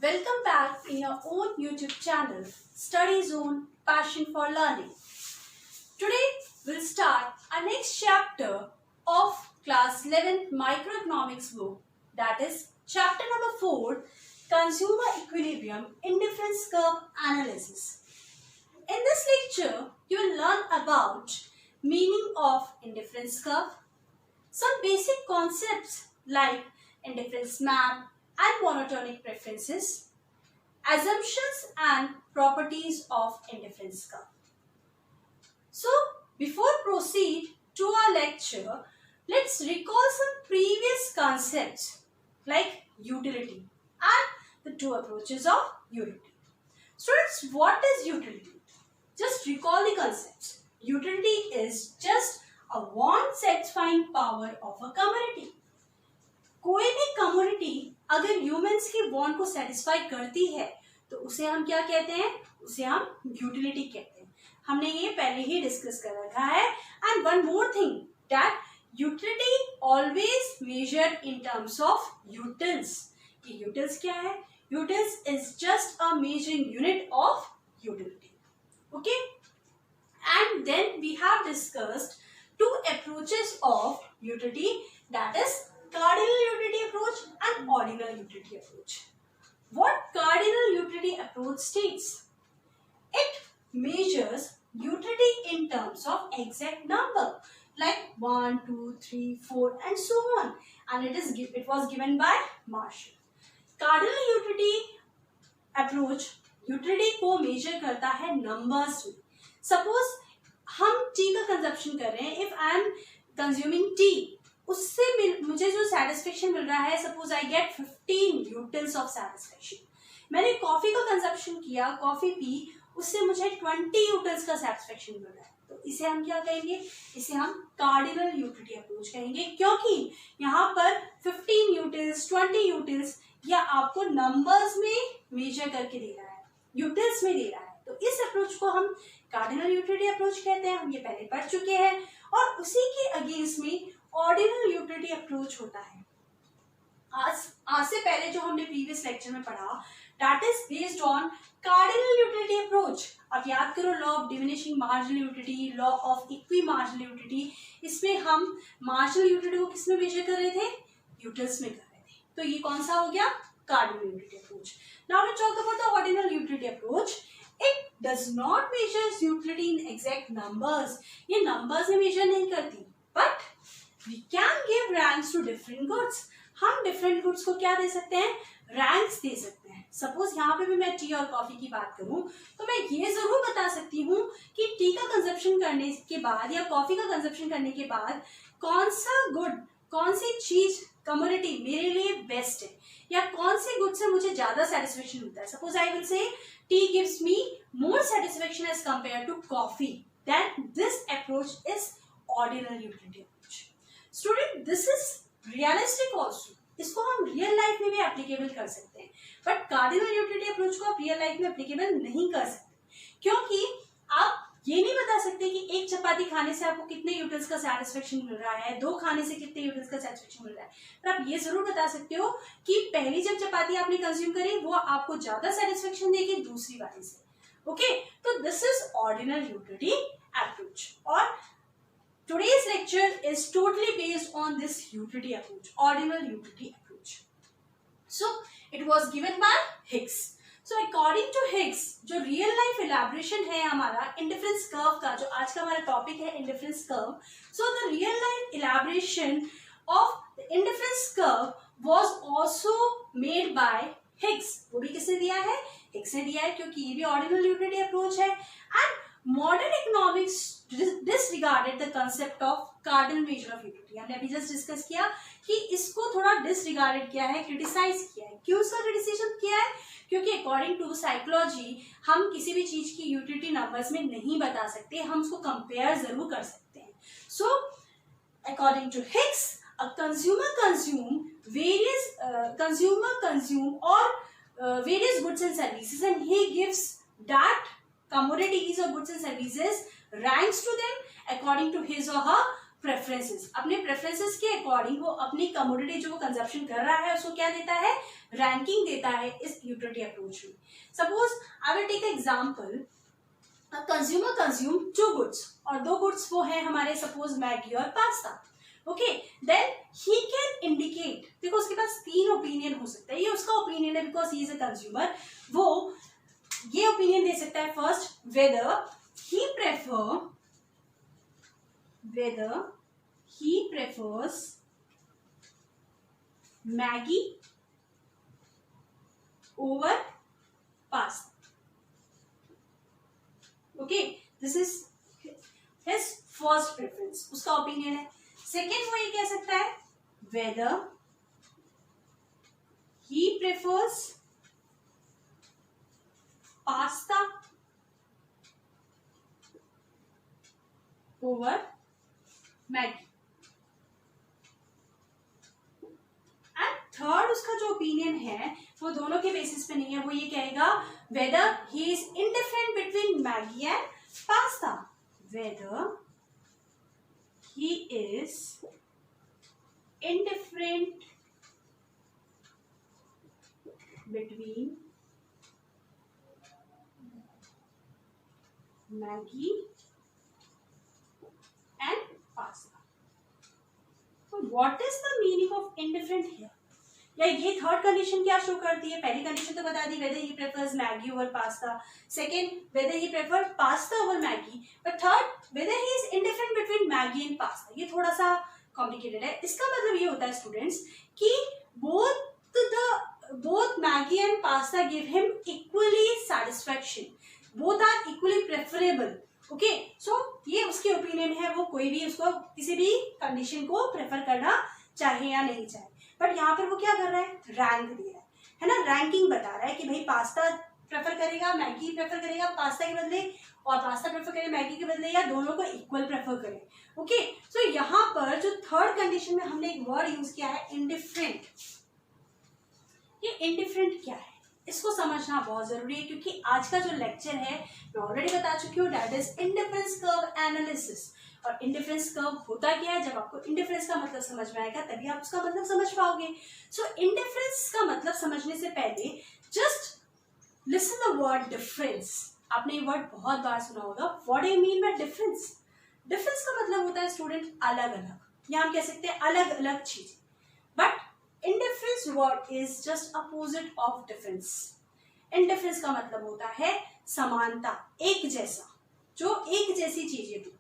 Welcome back in your own YouTube channel, Study Zone Passion for Learning. Today we'll start our next chapter of Class 11 Microeconomics book, that is chapter number 4, Consumer Equilibrium Indifference Curve Analysis. In this lecture, you will learn about meaning of indifference curve, some basic concepts like indifference map and monotonic preferences, assumptions and properties of indifference curve. So, before proceed to our lecture, let's recall some previous concepts like utility and the two approaches of utility. Students, what is utility? Just recall the concepts. Utility is just a want satisfying power of a commodity. कोई भी community अगर humans की want को satisfy करती है तो उसे हम क्या कहते हैं? उसे हम यूटिलिटी कहते हैं. हमने ये पहले ही डिस्कस कर रखा है. And one more thing that utility always measured in terms of utils. कि यूटिल्स क्या है? Utils is just a measuring unit of utility. Okay, and then we have discussed two approaches of utility, that is cardinal utility approach and ordinal utility approach. What cardinal utility approach states? It measures utility in terms of exact number like 1, 2, 3, 4 and so on, and it was given by Marshall. Cardinal utility approach utility को measure करता है numbers में. Suppose हम T का consumption कर रहे हैं. If I am consuming T, उससे मुझे जो सेटिस्फेक्शन मिल रहा है, suppose I get 15 utils of satisfaction. मैंने कॉफी का कंजप्शन किया, कॉफी पी, उससे मुझे 20 यूटिल्स का सेटिस्फेक्शन मिल रहा है. तो इसे हम क्या कहेंगे? इसे हम कार्डिनल यूटिलिटी अप्रोच कहेंगे, क्योंकि यहाँ पर 15 यूटिल्स, 20 यूटिल्स या आपको नंबर्स में मेजर करके दे रहा है, यूटिल्स में दे रहा है. तो इस अप्रोच को हम कार्डिनल यूटिलिटी अप्रोच कहते हैं. हम ये पहले पढ़ चुके हैं. और उसी के अगेंस्ट में ऑर्डिनल यूटिलिटी अप्रोच होता है. आज से पहले जो हमने प्रीवियस लेक्चर में पढ़ा, that is based on cardinal utility approach. अब याद करो, law of diminishing marginal utility, law of equi marginal utility. इसमें हम मार्जिनल यूटिलिटी को किस में मेजर कर रहे थे? यूटिल्स में कर रहे थे. तो ये कौन सा हो गया? Cardinal utility approach. Now let's talk about the ordinal utility approach. It does not measure utility in exact numbers. ये numbers में measure नहीं करती. But we can give ranks to different goods. हम different goods को क्या दे सकते हैं? Ranks दे सकते हैं. Suppose यहाँ पे भी मैं टी और कॉफी की बात करूँ तो मैं ये जरूर बता सकती हूँ कि टी का कंजप्शन करने के बाद या कॉफी का कंजप्शन करने के बाद कौन सा गुड, कौन सी चीज, कमोडिटी मेरे लिए बेस्ट है, या कौन से गुड से मुझे ज्यादा सेटिस्फेक्शन मिलता है. Suppose I will say tea gives me more satisfaction as compared to coffee. Then this approach is ordinal utility approach. Student, this is realistic also. इसको हम रियल लाइफ में भी एप्लीकेबल कर सकते हैं, बट कार्डिनल यूटिलिटी अप्रोच को आप real life में एप्लीकेबल नहीं कर सकते, क्योंकि आप ये नहीं बता सकते कि एक चपाती खाने से आपको कितने यूटिल्स का सेटिस्फेक्शन मिल रहा है, 2 खाने से कितने यूटिल्स का सेटिस्फेक्शन मिल रहा है. पर आप ये जरूर बता सकते हो कि पहली जब चपाती आपने कंज्यूम करी वो आपको ज्यादा सेटिस्फेक्शन देगी दूसरी वाली से. ओके, तो this is ordinal utility approach. और today's lecture is totally based on this utility approach, ordinal utility approach. So it was given by Higgs. So according to Higgs, जो रियल लाइफ इलेबोरेशन है हमारा indifference curve का, जो आज का हमारा topic है indifference curve. So the real life elaboration of the indifference curve was also made by Higgs. वो भी किसने दिया है? हिग्स ने दिया है, क्योंकि ये भी ऑर्डिनल यूटिलिटी अप्रोच है. And modern economics disregarded the concept of cardinal measure of utility. हमने अभी जस्ट डिस्कस किया कि इसको थोड़ा डिसरिगार्डेड किया है, क्रिटिसाइज किया है. क्यों इसका क्रिटिसिज्म किया है? क्योंकि अकॉर्डिंग टू साइकोलॉजी हम किसी भी चीज की यूटिलिटी नंबर्स में नहीं बता सकते, हम उसको कंपेयर जरूर कर सकते हैं. So according to Hicks, a consumer consume or various goods and services, and he gives that commodities or goods and services ranks to them according to his or her preferences, अपने preferences के according वो अपनी commodity जो वो consumption कर रहा है उसको क्या देता है, रैंकिंग देता है इस यूटिलिटी अप्रोच में। Suppose I will take example, consumer consume 2 goods, और 2 गुड्स वो है हमारे सपोज मैगी और pasta. Okay, then he can indicate, देखो उसके पास 3 ओपिनियन हो सकता है, ये उसका ओपिनियन है because he is a consumer, वो ये ओपिनियन दे सकता है first whether he prefers Maggi over pasta. Okay, this is his first preference, उसका ओपिनियन है। सेकेंड वो ये कह सकता है whether he prefers pasta over Maggi, and third उसका जो ओपिनियन है वो दोनों के बेसिस पे नहीं है, वो ये कहेगा whether he is indifferent between Maggi and pasta, whether he is indifferent between Maggi and pasta. So what is the meaning of indifferent here? या ये थर्ड कंडीशन क्या शो करती है? पहली कंडीशन तो बता दी whether he prefers Maggi over pasta, second whether he prefers pasta over Maggi, but third whether he is indifferent between Maggi and pasta. ये थोड़ा सा कॉम्प्लिकेटेड है। इसका मतलब ये होता है स्टूडेंट्स कि both Maggi and pasta give him equally satisfaction, both are equally preferable. Okay, so ये उसके ओपिनियन है, वो कोई भी उसको किसी भी कंडीशन को प्रेफर करना चाहे या नहीं चाहे, बट यहाँ पर वो क्या कर रहा है, रैंक दे रहा है ना, रैंकिंग बता रहा है कि भाई पास्ता प्रेफर करेगा, मैगी प्रेफर करेगा पास्ता के बदले, और पास्ता प्रेफर करेगा मैगी के बदले, या दोनों को इक्वल प्रेफर करें। ओके, सो यहाँ पर जो थर्ड कंडीशन में हमने एक वर्ड यूज किया है इंडिफरेंट। ये इंडिफरेंट क्या है इसको समझना बहुत जरूरी है, क्योंकि आज का जो लेक्चर है मैं ऑलरेडी बता चुकी हूँ, that is indifference curve analysis. और इंडिफरेंस कर्व होता क्या है, जब आपको इंडिफरेंस का मतलब समझ में आएगा तभी आप उसका मतलब समझ पाओगे। सो इंडिफरेंस का मतलब समझने से पहले just listen the word difference. आपने ये वर्ड बहुत बार सुना होगा, what do you mean bye difference? Difference का मतलब होता है स्टूडेंट अलग अलग, या हम कह सकते हैं अलग अलग चीजें, but indifference word is just opposite of difference. indifference का मतलब होता है समानता, एक जैसा, जो एक जैसी चीजें हो।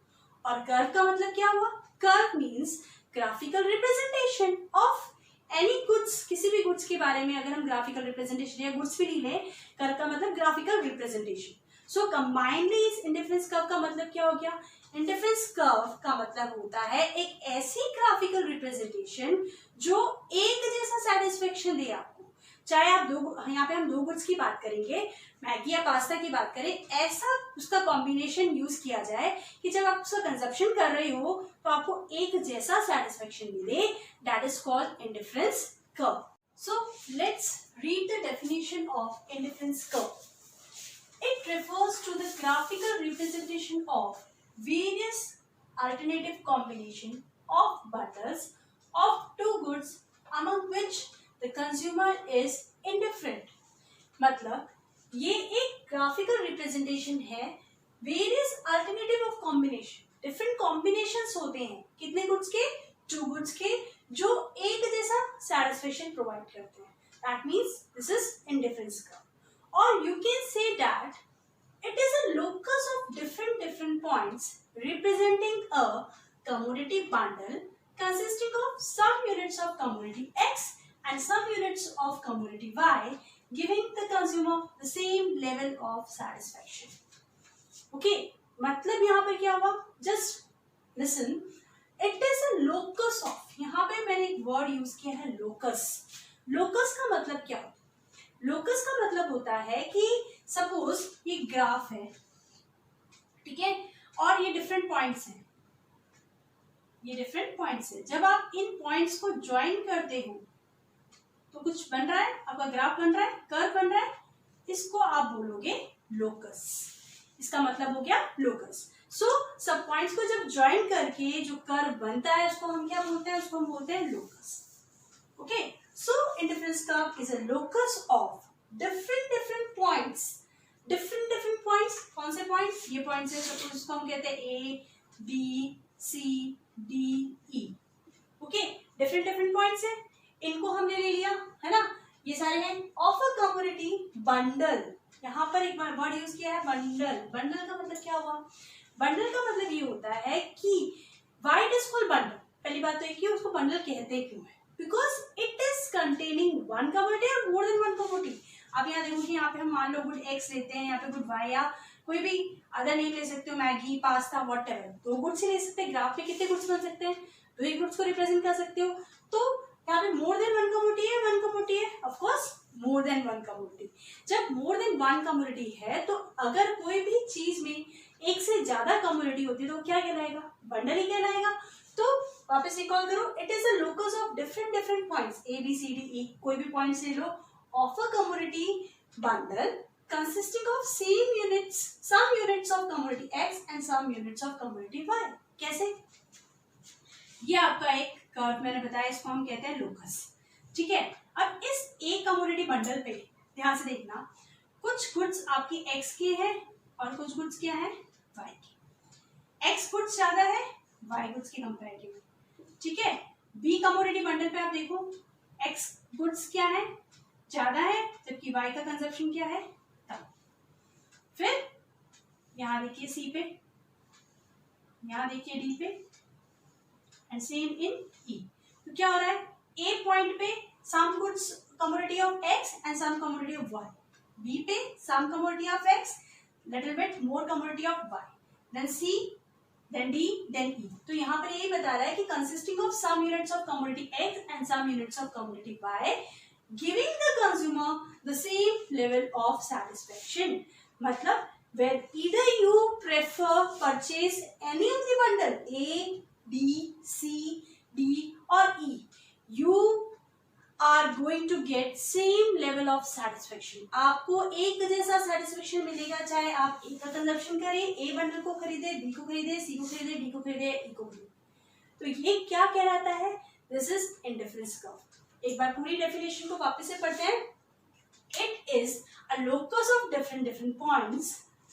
और कर्व का मतलब क्या हुआ? Curve means graphical representation of any goods, किसी भी गुड्स के बारे में अगर हम ग्राफिकल रिप्रेजेंटेशन या गुड्स भी नहीं ले, कर्व का मतलब ग्राफिकल रिप्रेजेंटेशन। सो कंबाइनली इस इंडिफरेंस कर्व का मतलब क्या हो गया? इंडिफरेंस कर्व का मतलब होता है एक ऐसी ग्राफिकल रिप्रेजेंटेशन जो एक जैसा सेटिस्फेक्शन दे आपको, चाहे आप यहाँ पे हम 2 गुड्स की बात करेंगे, मैगी या पास्ता की बात करें, ऐसा उसका कॉम्बिनेशन यूज किया जाए कि जब आप उसका कंजप्शन कर रहे हो तो आपको एक जैसा सेटिस्फेक्शन मिले, that is called indifference curve. So let's read the definition of indifference curve. It refers to the graphical representation of various alternative combination of bundles of 2 goods among which the consumer is indifferent। मतलब ये एक graphical representation है various alternative of combination, different combinations होते हैं कितने goods के? 2 goods के, जो एक जैसा satisfaction provide करते हैं। That means this is indifference curve। Or you can say that it is a locus of different points representing a commodity bundle consisting of some units of commodity X and some units of commodity Y, giving the consumer the same level of satisfaction। Okay, मतलब यहाँ पर क्या हुआ? Just listen, it is a locus of, यहाँ पे मैंने एक word use किया है locus। locus का मतलब क्या होता है? लोकस का मतलब होता है कि सपोज ये ग्राफ है, ठीक है, और ये डिफरेंट पॉइंट्स हैं, ये डिफरेंट पॉइंट्स हैं, जब आप इन पॉइंट्स को ज्वाइन करते हो तो कुछ बन रहा है, आपका ग्राफ बन रहा है, कर्व बन रहा है, इसको आप बोलोगे लोकस। इसका मतलब हो गया लोकस। सो सब पॉइंट्स को जब ज्वाइन करके जो कर्व बनता है उसको हम क्या बोलते हैं, उसको हम बोलते हैं locus. Okay, so indifference curve is a locus of different points. Different points, कौन से पॉइंट्स, ये पॉइंट्स है, सपोज इसको हम कहते हैं A B C D E. Okay, different points है, इनको हमने ले लिया है ना, ये सारे हैं ऑफ अ कम्युनिटी बंडल. यहाँ पर एक वर्ड यूज किया है बंडल. बंडल का मतलब क्या हुआ, बंडल का मतलब ये होता है कि why it is called bundle. पहली बात तो ये कि उसको बंडल कहते क्यों है, because it is containing one community और मोर देन वन कम्युनिटी. आप यहाँ देखो कि यहाँ पे हम मान लो गुड एक्स लेते हैं, यहाँ पे गुड वाई या कोई भी अदर नेम ले सकते हो, मैगी पास्ता वॉट एवर. दो गुड्स ही ले सकते हैं. ग्राफ में कितने गुड्स बन सकते हैं, दो ही गुड्स को रिप्रेजेंट कर सकते हो. तो यहाँ पे मोर देन वन कम्युनिटी है, वन कम्युनिटी है, of course more than one community. जब मोर देन वन कम्युनिटी है तो अगर कोई भी चीज में एक से ज्यादा कम्युनिटी होती है तो क्या कहलाएगा, बंडल ही कहलाएगा. तो वापस रिकॉल करो, it is a locus of different points A B C D E. कोई भी पॉइंट्स ले लो of a community bundle consisting of same units, some units of community X and some units of community Y. कैसे, ये आपका एक curve मैंने बताया, इसको हम कहते हैं लोकस. ठीक है, अब इस एक कम्युनिटी बंडल पे ध्यान से देखना, कुछ गुड्स आपकी X के हैं और कुछ गुड्स क्या है Y के. X गुड्स ज्यादा है Y गुड्स के कंपैरेटिव. ठीक है, B कम्युनिटी बंडल पे आप देखो X गुड्स क्या है, ज्यादा है, जबकि Y का कंजप्शन क्या है कम. फिर यहां देखिए C पे, यहां देखिए D पे एंड सेम इन E. तो क्या हो रहा है, A पॉइंट पे some goods commodity of X and some commodity of Y. B पे some commodity of X, little bit more commodity of Y. Then C, then D, then E. तो यहाँ पर यही बता रहा है कि consisting of some units of commodity X and some units of commodity Y, giving the consumer the same level of satisfaction. मतलब where either you prefer purchase any of the bundle A, B, C, D or E, you are going to get same level of satisfaction. आपको एक जैसा satisfaction मिलेगा चाहे आप A का consumption करें, A bundle को खरीदे, B को खरीदे, C को खरीदे, D को खरीदे, E को खरीदे. तो ये क्या कहलाता है, दिस इज इंडिफरेंस कर्व. एक बार पूरी डेफिनेशन को वापस से पढ़ते हैं. It is a locus of different points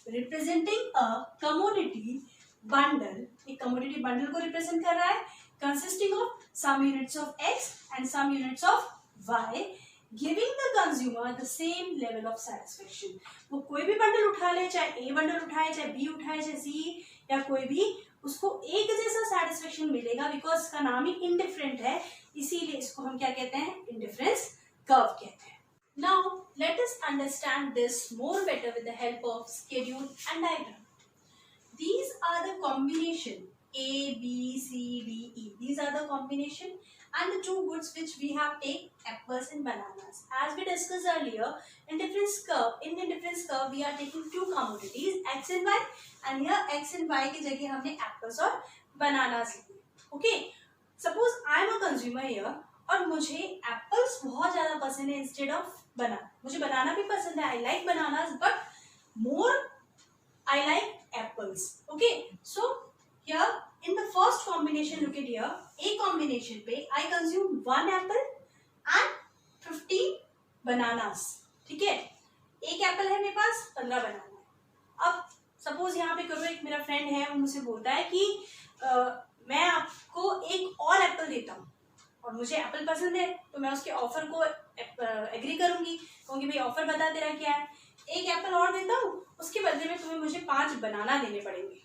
representing a community bundle. एक कम्युनिटी बंडल को रिप्रेजेंट कर रहा है, consisting of some units of X and some units of Y, giving the consumer the same level of satisfaction. वो कोई भी bundle उठा ले, चाहे ए बंडल उठाए, चाहे बी उठाए, चाहे सी या कोई भी, उसको एक जैसा सेटिस्फेक्शन मिलेगा, बिकॉज इसका नाम ही इंडिफरेंट है, इसीलिए इसको हम क्या कहते हैं, इंडिफरेंस कर्व कहते हैं. Now let us understand this more better with the help of schedule and diagram. These are the combination A, B, C, D, E. These are the combination and the two goods which we have take apples and bananas. As we discussed earlier, in difference curve we are taking two commodities X and Y, and here X and Y की जगह हमने apples और bananas लिए. Okay, suppose I am a consumer here और मुझे apples बहुत ज़्यादा पसंद है instead of banana. मुझे banana भी पसंद है, I like bananas, but more I like apples. Okay, so here in the first combination, look at here, A combination पे I consume 1 apple and 15 bananas. ठीक है, एक एप्पल है मेरे पास, 15 बनाना है. अब सपोज यहाँ पे करो, एक मेरा फ्रेंड है, वो मुझे बोलता है कि मैं आपको एक और एप्पल देता हूँ और मुझे एप्पल पसंद है, तो मैं उसके ऑफर को एग्री करूंगी, कहूँगी भाई ऑफर बता तेरा क्या है, एक एप्पल और देता हूँ, उसके बदले में तुम्हें मुझे 5 बनाना देने पड़ेंगे.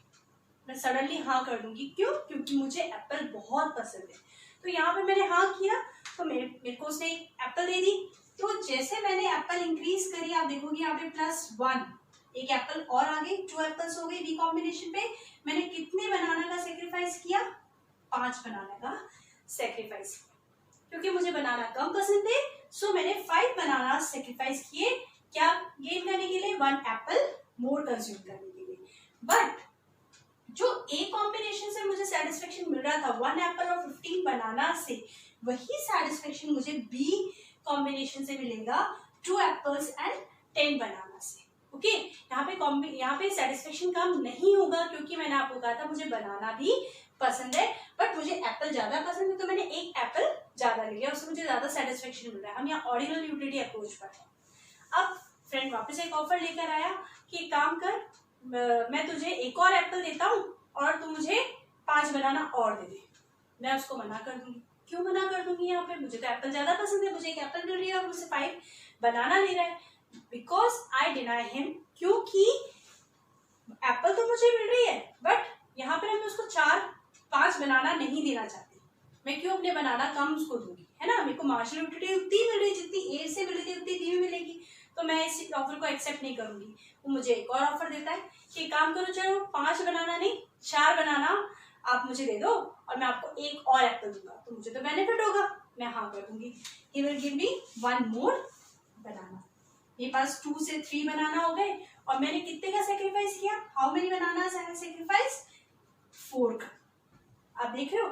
मैं सडनली हाँ कर दूंगी, क्यों, क्योंकि मुझे एप्पल बहुत पसंद है. तो यहाँ पे मैंने हाँ किया, तो मेरे को उसने एक एप्पल दे दी. तो जैसे मैंने एप्पल इंक्रीज करी, आप देखोगे यहाँ पे +1, एक एप्पल और आ गई, 2 एप्पल्स हो गई. बी कॉम्बिनेशन पे मैंने कितने बनाना का सेक्रीफाइस किया, 5 बनाना का सेक्रीफाइस किया, क्योंकि मुझे बनाना कम पसंद है. सो मैंने 5 बनाना सेक्रीफाइस किए, क्या गेन करने के लिए, 1 एप्पल मोर कंज्यूम करने के लिए. बट जो ए कॉम्बिनेशन से मुझे सेटिस्फेक्शन मिल रहा था 1 एप्पल और 15 बनाना से, वही सेटिस्फेक्शन मुझे बी कॉम्बिनेशन से मिलेगा 2 एप्पल्स एंड 10 बनाना से. ओके यहाँ पे सेटिस्फेक्शन कम नहीं होगा, क्योंकि मैंने आपको कहा था मुझे बनाना भी पसंद है, बट मुझे एप्पल ज्यादा पसंद है, तो मैंने एक एप्पल ज्यादा लिया, उससे मुझे ज्यादा सेटिस्फेक्शन मिल रहा है। हम यहाँ ऑर्डिनल यूटिलिटी अप्रोच पर है। अब फ्रेंड वापस एक ऑफर लेकर आया कि एक काम कर, मैं तुझे एक और एप्पल देता हूँ और तू मुझे 5 बनाना और दे दे। मैं उसको मना कर दूंगी। क्यों मना कर दूंगी? यहाँ पे मुझे तो एप्पल ज्यादा पसंद है, मुझे एक एप्पल मिल रही है और मुझसे 5 बनाना ले रहा है। बिकॉज आई डिनाई हिम, क्योंकि एप्पल तो मुझे मिल रही है, बट यहाँ पे मैं उसको 4-5 बनाना नहीं देना चाहती। मैं क्यों अपने बनाना कम उसको दूंगी, है ना? मेरे को मार्जिनल यूटिलिटी उतनी मिल रही है जितनी ए से मिल रही थी, उतनी डी में मिलेगी, तो मैं इस ऑफर को एक्सेप्ट नहीं करूंगी। वो मुझे एक और ऑफर देता है कि काम करो, चलो 5 बनाना नहीं 4 बनाना आप मुझे दे दो और मैं आपको एक और एप्पल दूंगा, तो मुझे तो बेनिफिट होगा, मैं हाँ कर दूंगी। ही विल गिव मी 1 मोर बनाना। मेरे पास 2 से 3 बनाना हो गए और मैंने कितने का सेक्रीफाइस किया? How many bananas I have sacrifice? 4 का। आप देख रहे हो,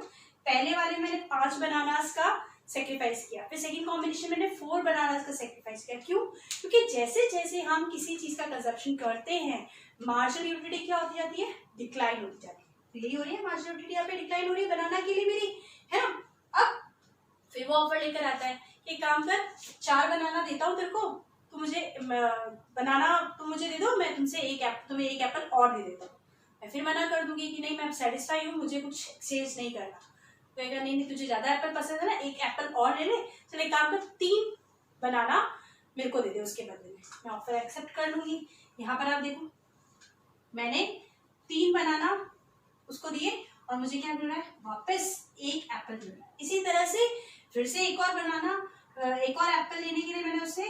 पहले वाले मैंने 5 बनानास का सेक्रीफाइस किया, फिर सेकंड कॉम्बिनेशन मैंने 4 बनानास का सेक्रीफाइस किया। क्यों? क्योंकि जैसे जैसे हम किसी चीज का कंजप्शन करते हैं, मार्जिनल यूटिलिटी क्या होती जाती है? डिक्लाइन होती जाती है। यही हो रही है, मार्जिनल यूटिलिटी यहाँ पे डिक्लाइन हो रही है बनाना के लिए मेरी, है ना? अब फिर वो ऑफर लेकर आता है कि काम कर, 4 बनाना देता हूँ तेरे को, तो मुझे बनाना तुम मुझे दे दो, मैं तुम्हें एक एप्पल और दे देता हूँ। मैं फिर मना कर दूंगी कि नहीं, मैं सेटिस्फाई हूँ, मुझे कुछ एक्सचेंज नहीं करना। कहेगा नहीं नहीं, तुझे ज्यादा एप्पल पसंद है ना, एक एप्पल और ले ले, चल एक काम कर 3 बनाना मेरे को दे दे उसके बदले में। मैं ऑफर एक्सेप्ट कर लूंगी। यहाँ पर आप देखो, मैंने 3 बनाना उसको दिए और मुझे क्या मिल रहा है? वापस एक एप्पल मिल रहा है। इसी तरह से फिर से एक और बनाना, एक और एप्पल लेने के लिए मैंने उससे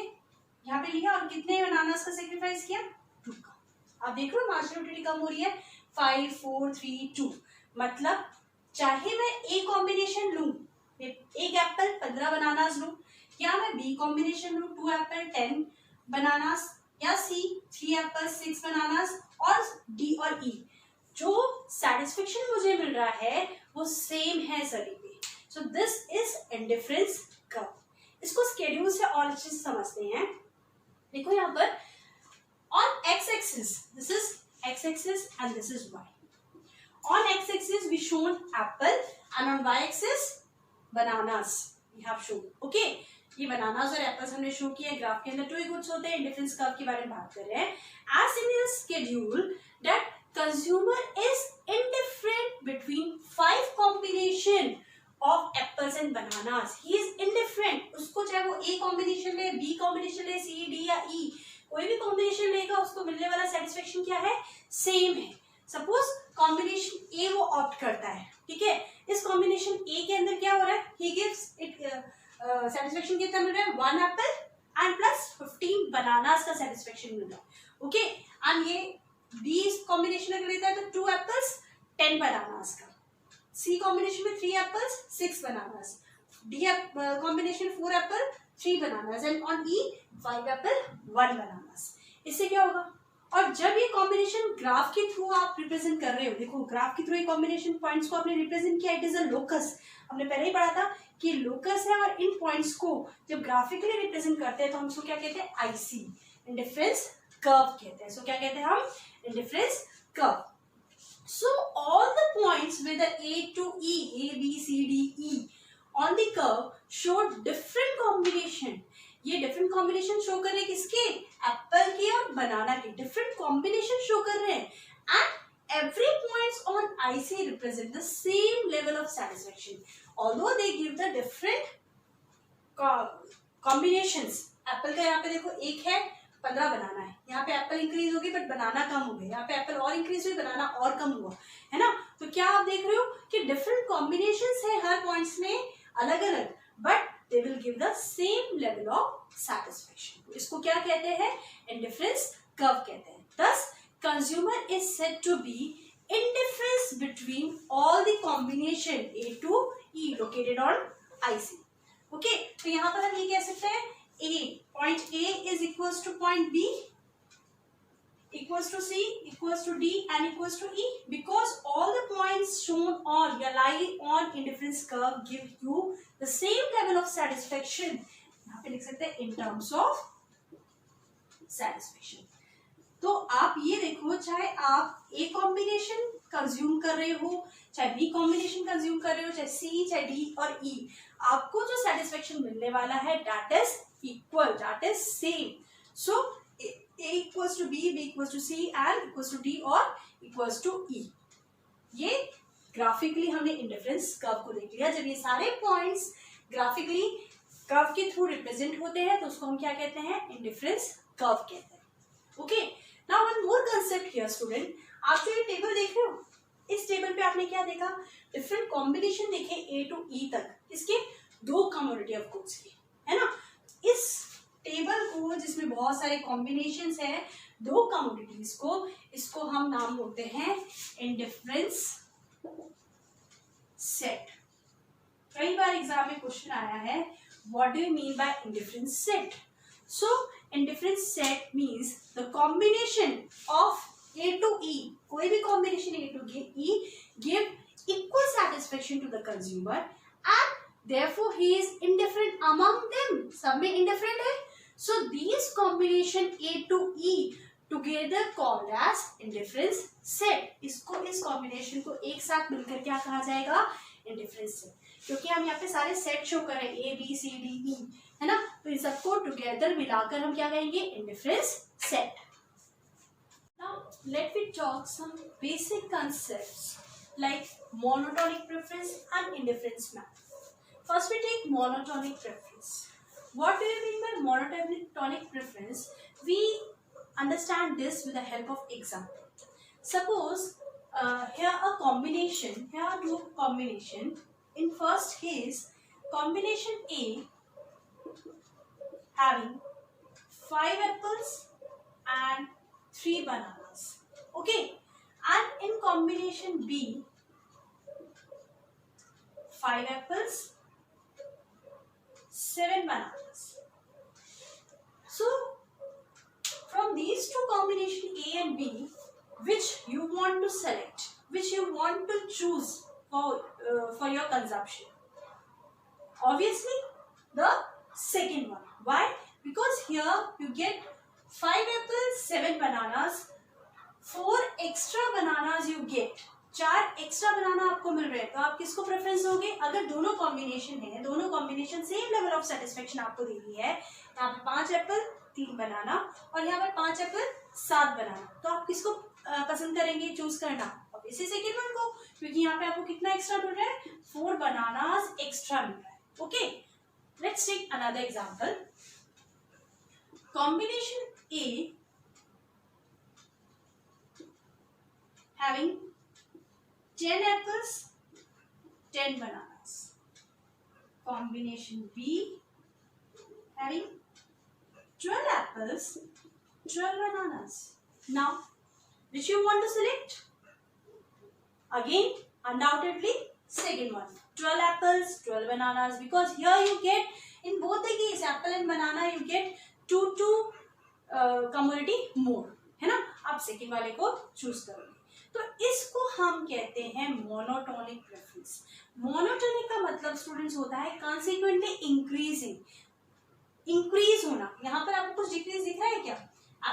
यहाँ पे लिया और कितने बनाना का सेक्रीफाइस किया? 2 का। आप देख रहे हो मार्जिनल यूटिलिटी कम हो रही है, 5 4 3 2। मतलब चाहे मैं ए कॉम्बिनेशन लूं, एक एप्पल 15 बनानास लूं, या मैं बी कॉम्बिनेशन लूं 2 एप्पल 10 बनानास, या सी 3 एप्पल 6 बनानास, और डी और ई, जो सेटिस्फेक्शन मुझे मिल रहा है वो सेम है सभी पे। So this is indifference curve. इसको स्केड्यूल से और अच्छे से समझते हैं। देखो यहाँ पर on x-axis, this is x-axis and this is y. On x-axis we shown apple and on y-axis bananas we have shown. Okay, ये bananas और apples हमने शो किया ग्राफ के अंदर। 2 इक्वल्स होते हैं, इंडिफरेंस कर्व के बारे में बात कर रहे हैं। As in a schedule that consumer is indifferent between 5 combination of apples and bananas. He is indifferent. उसको चाहे वो A combination ले, B combination ले, C D या E, कोई भी कॉम्बिनेशन लेगा उसको मिलने वाला सेटिस्फेक्शन क्या है? सेम है। सपोज कॉम्बिनेशन ए वो ऑप्ट करता है, ठीक है, इस कॉम्बिनेशन ए के अंदर क्या हो रहा है? ही गिव्स इट सेटिस्फेक्शन कितना मिल रहा है? 1 एप्पल एंड प्लस 15 बनानास का सेटिस्फेक्शन मिल रहा है। ओके, एंड ये बी कॉम्बिनेशन अगर लेता है तो 2 एप्पल्स 10 बनानास का, सी कॉम्बिनेशन में 3 apples 6 bananas, D combination 4 Apple 3 bananas, and on E 5 Apple 1 bananas. इससे क्या होगा? और जब ये कॉम्बिनेशन ग्राफ के थ्रू आप रिप्रेजेंट कर रहे हो, देखो ग्राफ के थ्रू ये कॉम्बिनेशन पॉइंट्स को आपने रिप्रेजेंट किया, इट इज अ लोकस। हमने पहले ही पढ़ा था कि लोकस है, और इन पॉइंट्स को जब ग्राफिकली रिप्रेजेंट करते हैं तो हम उसको क्या कहते हैं? आईसी, इंडिफरेंस कर्व कहते हैं। सो क्या कहते हैं हम? Indifference curve. So all the points with the A to E, A, B, C, D, E on the curve show different combination. ये different combination show कर रहे हैं किसके? एप्पल के और बनाना के different combination show कर रहे हैं, and every points on IC represent the same level of satisfaction, although they give the different combinations. Apple का यहाँ पे देखो 1 है, 15 बनाना है, यहाँ पे एप्पल इंक्रीज होगी बट बनाना कम हो गया, यहाँ पे एप्पल और इंक्रीज हुई, बनाना और कम हुआ, है ना? तो क्या आप देख रहे हो कि डिफरेंट कॉम्बिनेशंस है हर पॉइंट्स में अलग अलग, but they will give the same level of satisfaction. इसको क्या कहते हैं? इंडिफरेंस कर्व कहते हैं। Thus consumer is said to be indifference between all the combination A to E located on IC। Okay, तो यहाँ पर हम ये कह सकते हैं point A is equals to point B equals to C equals to D and equals to E, because all the points shown on या lie on indifference curve give you the same level of satisfaction. यहाँ पे लिख सकते हैं in terms of satisfaction. तो आप ये देखो, चाहे आप ए कॉम्बिनेशन कंज्यूम कर रहे हो, चाहे बी कॉम्बिनेशन कंज्यूम कर रहे हो, चाहे सी, चाहे डी और ई, आपको जो सेटिस्फेक्शन मिलने वाला है that is equal, that is same. So A equals to B, B equals to C and equals to D और equals to E. ये ग्राफिकली हमने इंडिफरेंस कर्व को देख लिया. जब ये सारे पॉइंट्स ग्राफिकली कर्व के थ्रू रिप्रेजेंट होते हैं तो उसको हम क्या कहते हैं, इंडिफरेंस कर्व कहते हैं. Okay, now one more concept here student. आप जो ये टेबल देख रहे हो, इस टेबल पे आपने क्या देखा, डिफरेंट कॉम्बिनेशन देखे ए टू ई तक, इसके दो कम्युनिटी ऑफ गुड्स की, है ना. इस टेबल को जिसमें बहुत सारे कॉम्बिनेशंस हैं, दो कमोडिटीज को, इसको हम नाम बोलते हैं इंडिफरेंस सेट. कई बार एग्जाम में क्वेश्चन आया है, what do you mean by indifference set. So indifference set means the combination of A to E, कोई भी combination A to E give equal satisfaction to the consumer and therefore he is indifferent among them. सब में indifferent है. So these combination A to E together called as indifference set. इसको, इस combination को एक साथ मिलकर क्या कहा जाएगा, indifference set. क्योंकि हम यहाँ पे सारे set शो कर रहे हैं, A B C D E, है ना. तो इन सबको together मिलाकर हम क्या कहेंगे, indifference set. Now let me talk some basic concepts like monotonic preference and indifference map. First we take monotonic preference. What do you mean by monotonic preference? We understand this with the help of example. Suppose here a combination, here are two combination. In first case, combination A having 5 apples and 3 bananas. Okay, and in combination B, 5 apples, 7 bananas. So from these two combination A and B, which you want to select, which you want to choose for your consumption? Obviously the second one. Why? Because here you get 5 apples, 7 bananas, 4 extra bananas you get. 4 extra बनाना आपको मिल रहे हैं, तो आप किसको preference दोगे. अगर दोनों combination है, दोनों combination same level of satisfaction आपको दे रही है, यहाँ पे 5 एप्पल 3 बनाना और यहाँ पे 5 एप्पल 7 बनाना, तो आप किसको पसंद करेंगे, चूज करना. ऑब्वियसली सेकंड वन को, क्योंकि यहाँ पे आपको कितना एक्स्ट्रा मिल रहा है, 4 बनानास एक्स्ट्रा मिल रहा है. Okay, let's take another example. Combination A having 10 apples, 10 bananas. Combination B having 12 apples, 12 bananas. Now, which you want to select? Again, undoubtedly, second one. 12 apples, 12 bananas. Because here you get, in both the case, apple and banana, you get 2 commodity more. है ना. आप second वाले को choose करोगे. तो इसको हम कहते हैं मोनोटोनिक प्रेफरेंस. मोनोटोनिक का मतलब स्टूडेंट्स होता है कॉन्सिक्वेंटली इंक्रीजिंग, इंक्रीज होना. यहाँ पर आपको कुछ डिक्रीज दिख रहा है क्या,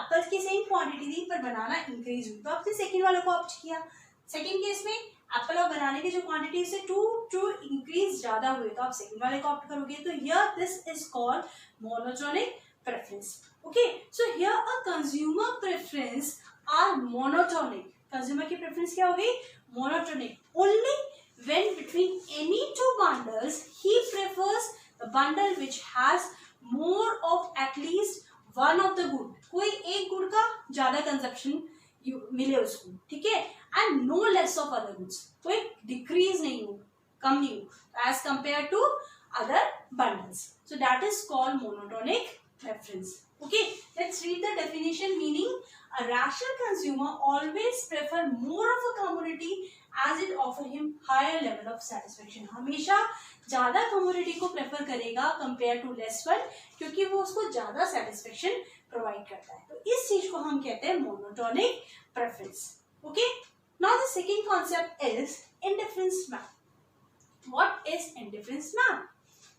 एप्पल्स की सेम क्वांटिटी थी पर बनाना इंक्रीज हुई, तो आपने सेकंड वाले को ऑप्ट किया. सेकंड केस में एप्पल और बनाने की जो क्वांटिटी से टू इंक्रीज ज्यादा हुए, तो आप सेकंड वाले को ऑप्ट करोगे. तो here this is called monotonic preference. Okay, so here a consumer preference are monotonic. Consumer की प्रेफरेंस क्या होगी, monotonic. Only when between any two bundles he prefers the bundle which has more of at least one of the good. कोई एक good का ज्यादा consumption मिले उसको, ठीक है, and no less of other goods. कोई डिक्रीज नहीं हो, कम नहीं हो as compare to other bundles. So that is called monotonic preference. Okay, let's read the definition. Meaning, a rational consumer always prefer more of a commodity as it offer him higher level of satisfaction. हमेशा ज्यादा commodity को prefer करेगा compare to less one, क्योंकि वो उसको ज्यादा satisfaction provide करता है. तो इस चीज को हम कहते हैं monotonic preference. Okay, now the second concept is indifference map. What is indifference map?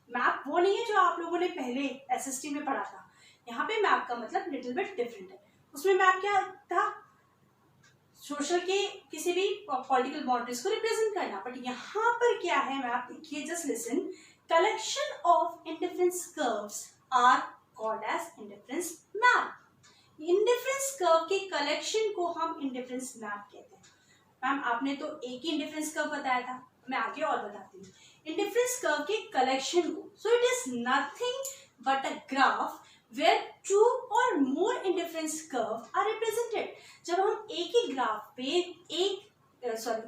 Map वो नहीं है जो आप लोगों ने पहले SST में पढ़ा था. यहाँ पे मैप का मतलब लिटिल बिट डिफरेंट है. उसमें मैप क्या था, सोशल के किसी भी पॉलिटिकल बाउंड्रीज को रिप्रेजेंट करना। बट यहाँ पर क्या है मैप, देखिए just listen, collection of indifference curves are called as indifference map. Indifference curve के कलेक्शन को हम इंडिफरेंस मैप कहते हैं। मैम आपने तो एक ही इंडिफरेंस कर्व बताया था, मैं आगे और बताती हूँ। इंडिफरेंस कर्व के कलेक्शन को, so it is nothing but a graph where two or more indifference curve are represented। जब हम एक ही ग्राफ पे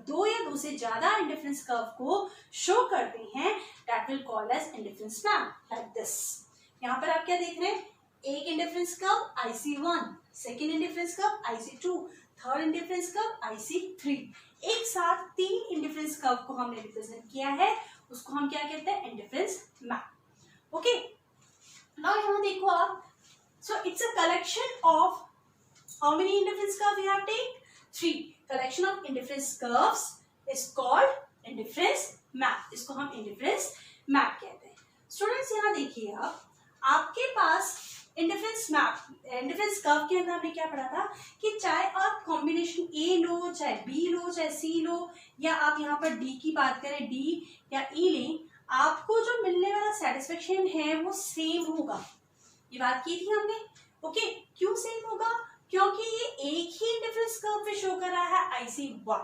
दो या दो से ज्यादा इंडिफरेंस कर्व को शो करते हैं, that will call as indifference map like this। यहाँ पर आप क्या देख रहे हैं, एक indifference curve IC1, second indifference curve IC2, third indifference curve IC3, एक साथ तीन इंडिफरेंस कर्व को हमने रिप्रेजेंट किया है, उसको हम क्या कहते हैं, इंडिफरेंस मैप। ओके, नाउ यहाँ देखो आप, so it's a collection of how many indifference curve we have taken? 3. Collection of indifference curves is called indifference map। इसको हम indifference map कहते हैं। स्टूडेंट्स यहाँ देखिए आप, आपके पास इंडिफरेंस मैप, इंडिफरेंस कर्व के अंदर हमने क्या पढ़ा था कि चाहे आप कॉम्बिनेशन ए लो, चाहे बी लो, चाहे सी लो, या आप यहाँ पर डी की बात करें, डी या ई लें, आपको जो मिलने वाला सेटिस्फेक्शन है वो सेम होगा। ये बात की थी हमने। ओके, क्यों सेम होगा, क्योंकि ये एक ही इंडिफरेंस कर्व पे शो कर रहा है IC1।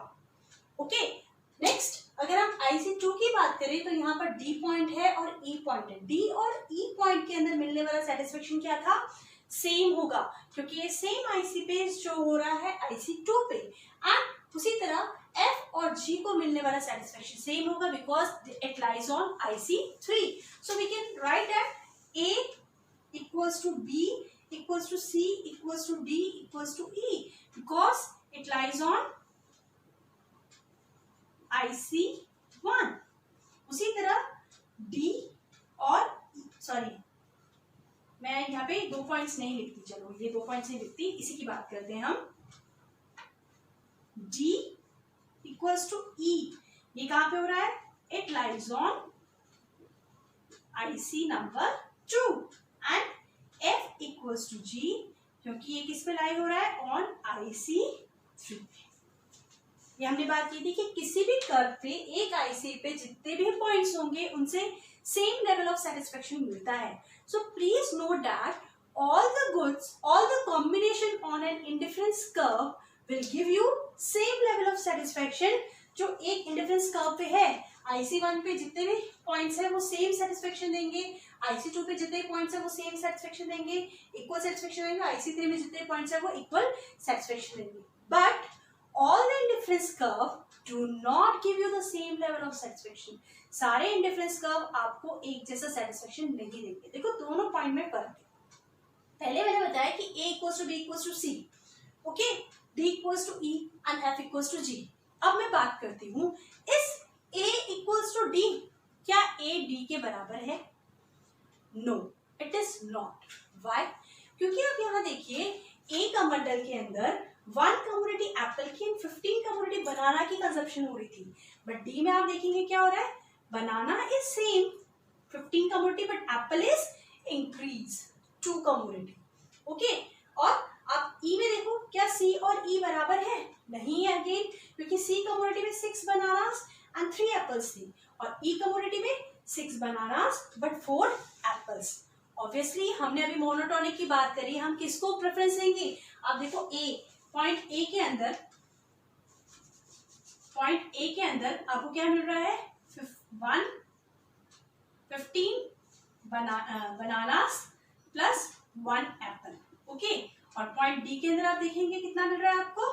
ओके, नेक्स्ट अगर हम IC2 की बात करें तो यहाँ पर डी पॉइंट है और ई पॉइंट है। डी और ई पॉइंट के अंदर मिलने वाला सेटिस्फेक्शन क्या था, सेम होगा, क्योंकि ये सेम IC पे शो हो रहा है IC2 पे। एंड उसी तरह F और G को मिलने वाला सेटिस्फेक्शन सेम होगा, because it lies on IC3। So we can write at A equals to B equals to C equals to D equals to E, because it lies on IC1। उसी तरह D और मैं यहाँ पे दो points नहीं लिखती, चलो ये दो पॉइंट्स नहीं लिखती, इसी की बात करते हैं हम। D equals to E, ये कहाँ पे हो रहा है, it lies on IC number 2। And F equals to G, क्योंकि ये किस पे लाई हो रहा है, ऑन IC3। ये हमने बात की थी कि किसी भी कर्व पे एक IC पे जितने भी पॉइंट्स होंगे उनसे सेम लेवल ऑफ सेटिस्फेक्शन मिलता है। So please note that all the combination on an indifference curve will give you same level of satisfaction। जो एक इंडिफरेंस कर्व पे है, IC1 पे जितने भी पॉइंट्स है वो सेम सेटिस्फेक्शन देंगे, IC2 पे जितने पॉइंट्स है वो सेम सेटिस्फेक्शन देंगे, इक्वल सेटिस्फेक्शन देंगे, IC3 में जितने पॉइंट्स है वो इक्वल सेटिस्फेक्शन देंगे। But all the indifference curve do not give you the same level of satisfaction। सारे इंडिफरेंस कर्व आपको एक जैसा सेटिस्फेक्शन नहीं देंगे। देखो दोनों पॉइंट में फर्क है। पहले मैंने बताया कि A equals to B equals to C, okay, D equals to E and F equals to G। अब मैं बात करती हूँ, इस A equals to D, क्या A D के बराबर है? No, it is not। Why? क्योंकि आप यहाँ देखिए, A का मंडल के अंदर 1 कम्युनिटी एप्पल की एंड 15 कम्युनिटी बनाना की कंजप्शन हो रही थी। बट डी में आप देखेंगे क्या हो रहा है, banana is same 15 commodity, but apple is increase 2 commodity. Okay, और आप ई में देखो, क्या सी और ई बराबर है? नहीं है अगेन, क्योंकि सी कम्युनिटी में 6 बनानास एंड 3 एप्पल्स थी, और ई कम्युनिटी में 6 बनानास बट 4 एप्पल्स। ऑब्वियसली हमने अभी मोनोटोनिक की बात करी, हम किसको प्रेफरेंस देंगे? आप देखो पॉइंट ए के अंदर आपको क्या मिल रहा है, 15 बनानास प्लस 1 एप्पल। ओके, और पॉइंट डी के अंदर आप देखेंगे कितना मिल रहा है आपको,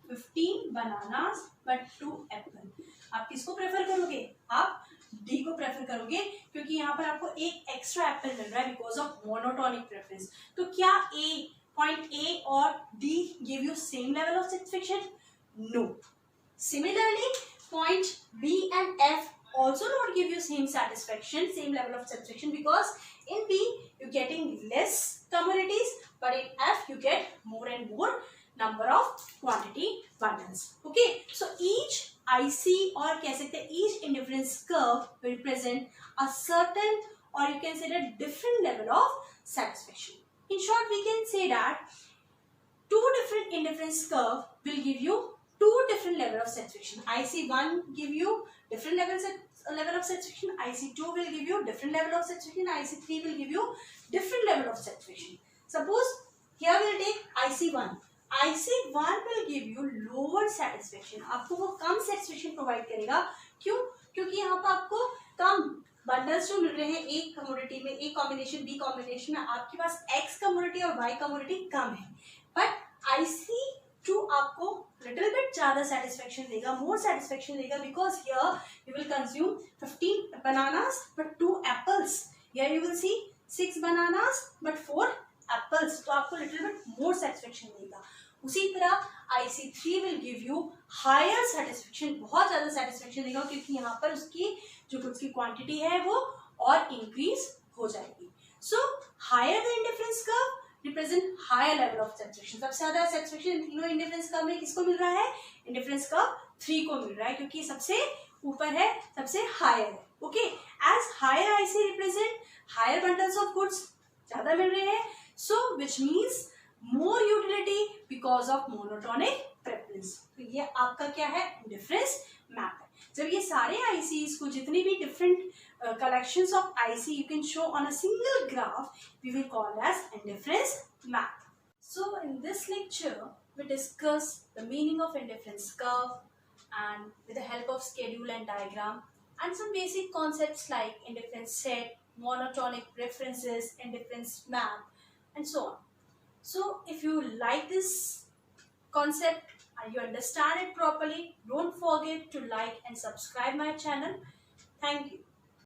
15 बनानास बट 2 एप्पल। आप किसको प्रेफर करोगे? आप डी को प्रेफर करोगे, क्योंकि यहाँ पर आपको एक एक्स्ट्रा एप्पल मिल रहा है बिकॉज ऑफ मोनोटोनिक प्रेफरेंस। तो क्या पॉइंट ए और D give you same level of satisfaction? No. Similarly, point B and F also not give you same satisfaction, same level of satisfaction, because in B you getting less communities, but in F you get more and more number of quantity bundles. Okay, so each IC or कह सकते हैं each indifference curve will present a certain, or you can say a different level of satisfaction. In short, we can say that two different indifference curve will give you two different level of satisfaction. IC1 give you different level of satisfaction, IC2 will give you different level of satisfaction, IC3 will give you different level of satisfaction. Suppose here we will take IC1. IC1 will give you lower satisfaction. आपको वो कम satisfaction provide करेगा. क्यों? क्योंकि यहाँ पर आपको कम bundles जो मिल रहे हैं एक कमोडिटी में, एक कॉम्बिनेशन बी कॉम्बिनेशन में, आपके पास एक्स कमोडिटी और वाई कमोडिटी कम है. बट IC2 आपको लिटिल बिट ज्यादा सेटिस्फेक्शन देगा, मोर सेटिस्फेक्शन देगा, because here you will consume 15 bananas but 2 apples. Here you will see 6 bananas but 4 apples. तो आपको लिटिल बिट मोर सेटिस्फेक्शन देगा. उसी तरह IC3 will give you hire satisfaction, बहुत ज्यादा सेटिस्फेक्शन देगा, क्योंकि यहाँ पर उसकी जो गुड्स की क्वांटिटी है वो और इंक्रीज हो जाएगी. So higher the indifference curve represent higher level of satisfaction. सबसे ज्यादा सेटिस्फेक्शन तीनों इंडिफरेंस कर्व में किसको मिल रहा है? इंडिफरेंस कर्व 3 को मिल रहा है, क्योंकि सबसे ऊपर है, सबसे हायर है. Okay, as higher IC represent higher bundles of goods, ज्यादा मिल रहे हैं. So which means more utility because of monotonic preference. तो ये आपका क्या है? इंडिफरेंस मैप है. जब ये सारे ICs को, जितनी भी different collections of IC you can show on a single graph, we will call as indifference map. So in this lecture we discuss the meaning of indifference curve, and with the help of schedule and diagram, and some basic concepts like indifference set, monotonic preferences, indifference map, and so on. So if you like this concept and you understand it properly, don't forget to like and subscribe my channel. Thank you.